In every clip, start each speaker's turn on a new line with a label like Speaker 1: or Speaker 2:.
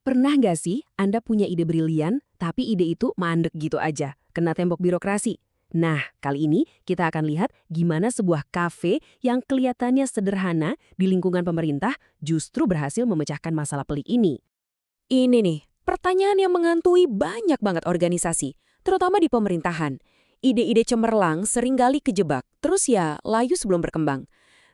Speaker 1: Pernah nggak sih Anda punya ide brilian, tapi ide itu mandek gitu aja, kena tembok birokrasi? Nah, kali ini kita akan lihat gimana sebuah kafe yang kelihatannya sederhana di lingkungan pemerintah justru berhasil memecahkan masalah pelik ini. Ini nih, pertanyaan yang menghantui banyak banget organisasi, terutama di pemerintahan. Ide-ide cemerlang seringkali kejebak, terus ya layu sebelum berkembang.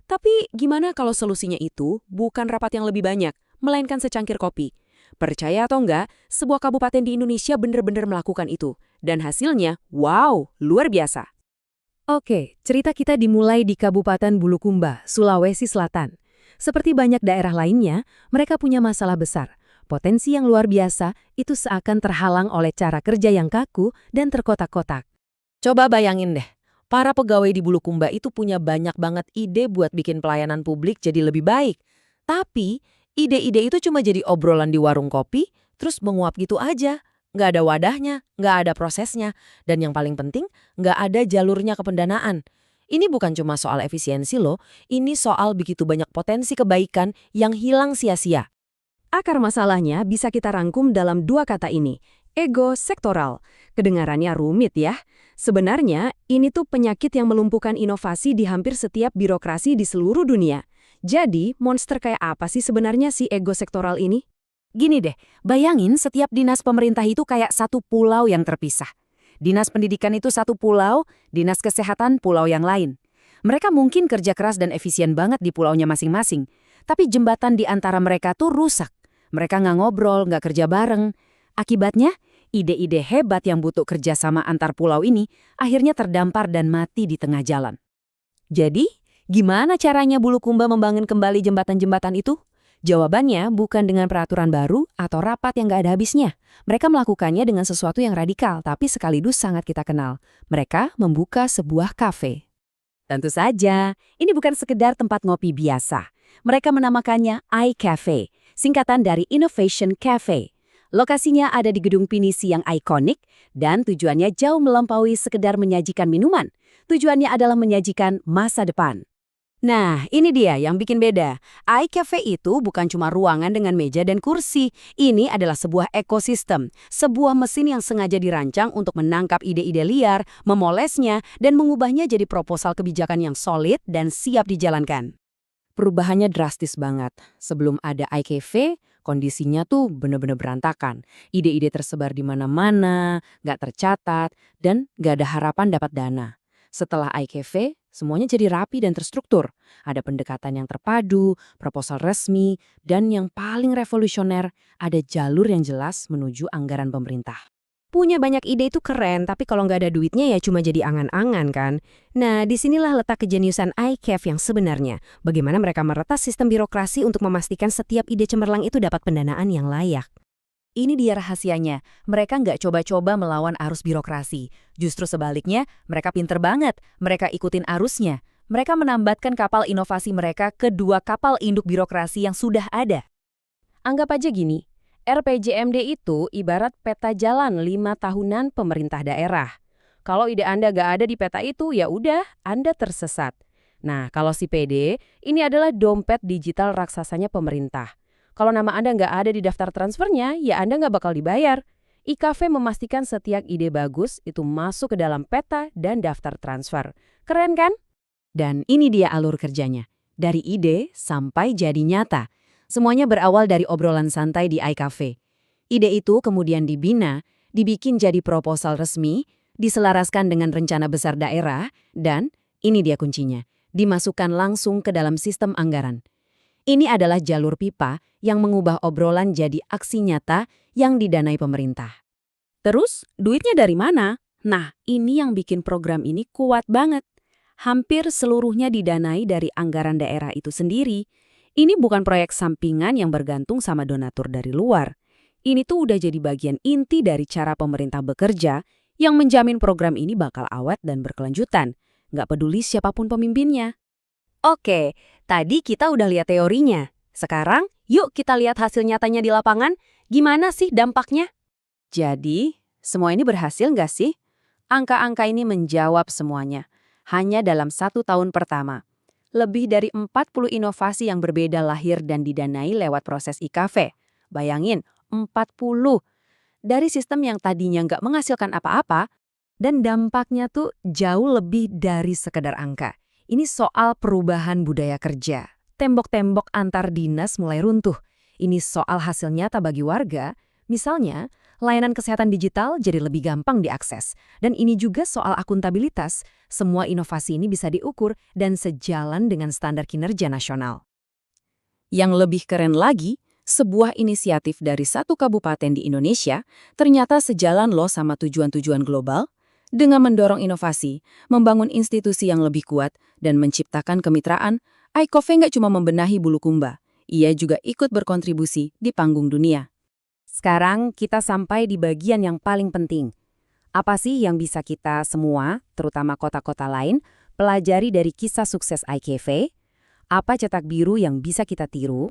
Speaker 1: Tapi gimana kalau solusinya itu bukan rapat yang lebih banyak, melainkan secangkir kopi? Percaya atau enggak, sebuah kabupaten di Indonesia benar-benar melakukan itu. Dan hasilnya, wow, luar biasa. Oke, cerita kita dimulai di Kabupaten Bulukumba, Sulawesi Selatan. Seperti banyak daerah lainnya, mereka punya masalah besar. Potensi yang luar biasa itu seakan terhalang oleh cara kerja yang kaku dan terkotak-kotak. Coba bayangin deh, para pegawai di Bulukumba itu punya banyak banget ide buat bikin pelayanan publik jadi lebih baik. Tapi, ide-ide itu cuma jadi obrolan di warung kopi, terus menguap gitu aja. Nggak ada wadahnya, nggak ada prosesnya, dan yang paling penting, nggak ada jalurnya ke pendanaan. Ini bukan cuma soal efisiensi loh, ini soal begitu banyak potensi kebaikan yang hilang sia-sia. Akar masalahnya bisa kita rangkum dalam dua kata ini, ego sektoral. Kedengarannya rumit ya. Sebenarnya, ini tuh penyakit yang melumpuhkan inovasi di hampir setiap birokrasi di seluruh dunia. Jadi, monster kayak apa sih sebenarnya si ego sektoral ini? Gini deh, bayangin setiap dinas pemerintah itu kayak satu pulau yang terpisah. Dinas pendidikan itu satu pulau, dinas kesehatan pulau yang lain. Mereka mungkin kerja keras dan efisien banget di pulaunya masing-masing, tapi jembatan di antara mereka tuh rusak. Mereka nggak ngobrol, nggak kerja bareng. Akibatnya, ide-ide hebat yang butuh kerjasama antar pulau ini akhirnya terdampar dan mati di tengah jalan. Jadi, gimana caranya Bulukumba membangun kembali jembatan-jembatan itu? Jawabannya bukan dengan peraturan baru atau rapat yang nggak ada habisnya. Mereka melakukannya dengan sesuatu yang radikal, tapi sekaligus sangat kita kenal. Mereka membuka sebuah kafe. Tentu saja, ini bukan sekedar tempat ngopi biasa. Mereka menamakannya iCafe, singkatan dari Innovation Cafe. Lokasinya ada di gedung pinisi yang ikonik dan tujuannya jauh melampaui sekedar menyajikan minuman. Tujuannya adalah menyajikan masa depan. Nah, ini dia yang bikin beda. iCafe itu bukan cuma ruangan dengan meja dan kursi. Ini adalah sebuah ekosistem, sebuah mesin yang sengaja dirancang untuk menangkap ide-ide liar, memolesnya, dan mengubahnya jadi proposal kebijakan yang solid dan siap dijalankan. Perubahannya drastis banget. Sebelum ada iCafe, kondisinya tuh bener-bener berantakan. Ide-ide tersebar di mana-mana, nggak tercatat, dan nggak ada harapan dapat dana. Setelah iCafe, semuanya jadi rapi dan terstruktur. Ada pendekatan yang terpadu, proposal resmi, dan yang paling revolusioner, ada jalur yang jelas menuju anggaran pemerintah. Punya banyak ide itu keren, tapi kalau nggak ada duitnya ya cuma jadi angan-angan kan. Nah, disinilah letak kejeniusan iCafe yang sebenarnya. Bagaimana mereka meretas sistem birokrasi untuk memastikan setiap ide cemerlang itu dapat pendanaan yang layak. Ini dia rahasianya, mereka nggak coba-coba melawan arus birokrasi. Justru sebaliknya, mereka pinter banget, mereka ikutin arusnya. Mereka menambatkan kapal inovasi mereka ke dua kapal induk birokrasi yang sudah ada. Anggap aja gini, RPJMD itu ibarat peta jalan 5 tahunan pemerintah daerah. Kalau ide Anda nggak ada di peta itu, ya udah, Anda tersesat. Nah, kalau si PD, ini adalah dompet digital raksasanya pemerintah. Kalau nama Anda nggak ada di daftar transfernya, ya Anda nggak bakal dibayar. iCafe memastikan setiap ide bagus itu masuk ke dalam peta dan daftar transfer. Keren kan? Dan ini dia alur kerjanya. Dari ide sampai jadi nyata. Semuanya berawal dari obrolan santai di iCafe. Ide itu kemudian dibina, dibikin jadi proposal resmi, diselaraskan dengan rencana besar daerah, dan ini dia kuncinya, dimasukkan langsung ke dalam sistem anggaran. Ini adalah jalur pipa yang mengubah obrolan jadi aksi nyata yang didanai pemerintah. Terus, duitnya dari mana? Nah, ini yang bikin program ini kuat banget. Hampir seluruhnya didanai dari anggaran daerah itu sendiri. Ini bukan proyek sampingan yang bergantung sama donatur dari luar. Ini tuh udah jadi bagian inti dari cara pemerintah bekerja yang menjamin program ini bakal awet dan berkelanjutan. Nggak peduli siapapun pemimpinnya. Oke, tadi kita udah lihat teorinya. Sekarang, yuk kita lihat hasil nyatanya di lapangan. Gimana sih dampaknya? Jadi, semua ini berhasil nggak sih? Angka-angka ini menjawab semuanya. Hanya dalam 1 tahun pertama. Lebih dari 40 inovasi yang berbeda lahir dan didanai lewat proses iCafe. Bayangin,
Speaker 2: 40. Dari sistem yang tadinya nggak menghasilkan apa-apa, dan dampaknya tuh jauh lebih dari sekedar angka. Ini soal perubahan budaya kerja. Tembok-tembok antar dinas mulai runtuh. Ini soal hasil nyata bagi warga. Misalnya, layanan kesehatan digital jadi lebih gampang diakses. Dan ini juga soal akuntabilitas. Semua inovasi ini bisa diukur dan sejalan dengan standar kinerja nasional. Yang lebih keren lagi, sebuah inisiatif dari satu kabupaten di Indonesia ternyata sejalan loh sama tujuan-tujuan global dengan mendorong inovasi, membangun institusi yang lebih kuat, dan menciptakan kemitraan. iCafe nggak cuma membenahi Bulukumba, ia juga ikut berkontribusi di panggung dunia. Sekarang kita sampai di bagian yang paling penting. Apa sih yang bisa kita semua, terutama kota-kota lain, pelajari dari kisah sukses iCafe? Apa cetak biru yang bisa kita tiru?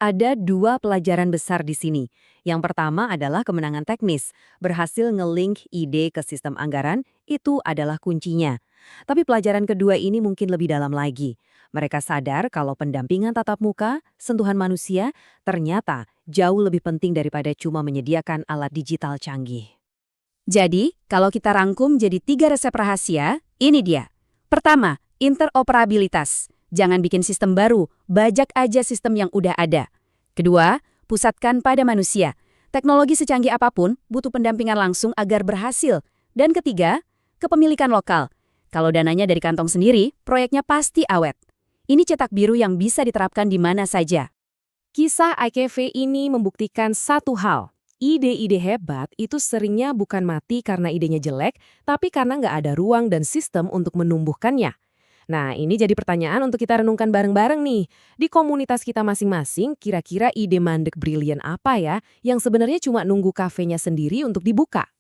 Speaker 2: Ada 2 pelajaran besar di sini. Yang pertama adalah kemenangan teknis. Berhasil nge-link ide ke sistem anggaran, itu adalah kuncinya. Tapi pelajaran kedua ini mungkin lebih dalam lagi. Mereka sadar kalau pendampingan tatap muka, sentuhan manusia, ternyata jauh lebih penting daripada cuma menyediakan alat digital canggih. Jadi, kalau kita rangkum jadi 3 resep rahasia, ini dia. Pertama, interoperabilitas. Jangan bikin sistem baru, bajak aja sistem yang udah ada. Kedua, pusatkan pada manusia. Teknologi secanggih apapun butuh pendampingan langsung agar berhasil. Dan ketiga, kepemilikan lokal. Kalau dananya dari kantong sendiri, proyeknya pasti awet. Ini cetak biru yang bisa diterapkan di mana saja. Kisah iCafe ini membuktikan satu hal. Ide-ide hebat itu seringnya bukan mati karena idenya jelek, tapi karena nggak ada ruang dan sistem untuk menumbuhkannya. Nah, ini jadi pertanyaan untuk kita renungkan bareng-bareng nih. Di komunitas kita masing-masing, kira-kira ide mandek brilian apa ya yang sebenarnya cuma nunggu kafenya sendiri untuk dibuka?